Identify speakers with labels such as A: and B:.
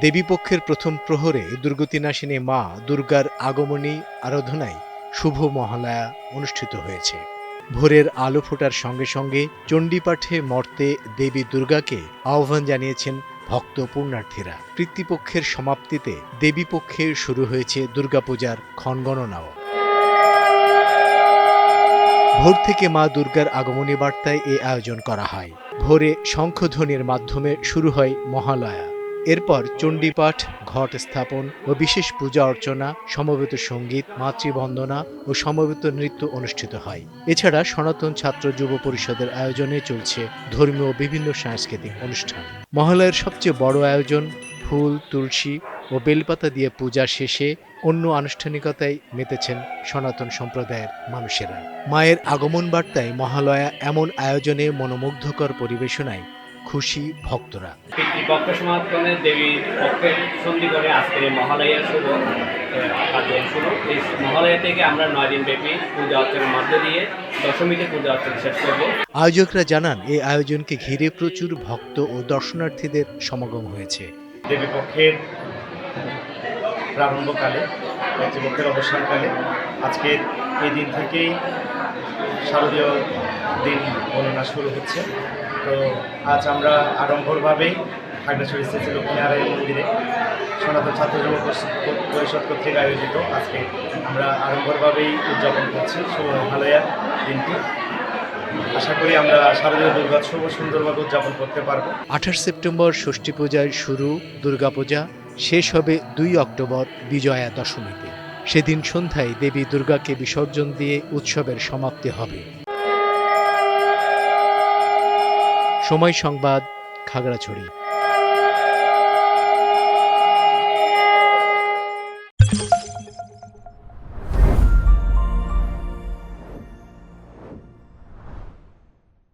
A: দেবীপক্ষের প্রথম প্রহরে দুর্গতিনাশিনী মা দুর্গার আগমনী আরাধনায় শুভ মহালয়া অনুষ্ঠিত হয়েছে। ভোরের আলো ফোটার সঙ্গে সঙ্গে চণ্ডীপাঠে মর্তে দেবী দুর্গাকে আহ্বান জানিয়েছেন ভক্ত পুণ্যার্থীরা। পিতৃপক্ষের সমাপ্তিতে দেবীপক্ষে শুরু হয়েছে দুর্গাপূজার ক্ষণগণনাও। ভোর থেকে মা দুর্গার আগমনী বার্তায় এই আয়োজন করা হয়। ভোরে শঙ্খধ্বনির মাধ্যমে শুরু হয় মহালয়া। এরপর চণ্ডীপাঠ, ঘট স্থাপন ও বিশেষ পূজা অর্চনা, সমবেত সঙ্গীত, মাতৃবন্দনা ও সমবেত নৃত্য অনুষ্ঠিত হয়। এছাড়া সনাতন ছাত্র যুব পরিষদের আয়োজনে চলছে ধর্মীয় বিভিন্ন সাংস্কৃতিক অনুষ্ঠান। মহালয়ার সবচেয়ে বড় আয়োজন ফুল, তুলসী ও বেলপাতা দিয়ে পূজা শেষে অন্য আনুষ্ঠানিকতায় মেতেছেন সনাতন সম্প্রদায়ের মানুষেরা। মায়ের আগমন বার্তায় মহালয়া এমন আয়োজনে মনোমুগ্ধকর পরিবেশনায় খুশি ভক্তরা।
B: পিতৃপক্ষ সমাপনে দেবীর পক্ষের সন্ধি করে আজকের এই মহালয়ার শুভ কার্যক্রম শুরু। এই মহালয়া থেকে আমরা 9 দিন ব্যাপী পূজা অর্চনার মধ্য দিয়ে দশমীতে পূজা অর্চনা শেষ করব।
A: আয়োজকরা জানান, এই আয়োজনকে ঘিরে প্রচুর ভক্ত ও দর্শনার্থীদের সমাগম হয়েছে।
C: দেবীপক্ষের প্রারম্ভকালে, পিতৃপক্ষের অবসানকালে আজকের এই দিন থেকেই শারদীয় দিন গণনা শুরু হচ্ছে। তো আজ আমরা আড়ম্বরভাবেই খাগড়াছড়ি শ্রী লক্ষ্মীনারায়ণ মন্দিরে সনাতন ছাত্র যুব পরিষদ কর্তৃক আয়োজিত আজকে আমরা আড়ম্বরভাবেই উদযাপন করছি শুভ মহালয়ার দিনটি। আশা করি আমরা শারদীয় দুর্গোৎসব সুন্দরভাবে উদযাপন করতে পারবো।
A: 28 সেপ্টেম্বর ষষ্ঠী পূজায় শুরু দুর্গাপূজা, শেষ হবে 2 অক্টোবর বিজয়া দশমীতে। সেদিন সন্ধ্যায় দেবী দুর্গাকে বিসর্জন দিয়ে উৎসবের সমাপ্তি হবে। সময় সংবাদ, খাগড়াছড়ি।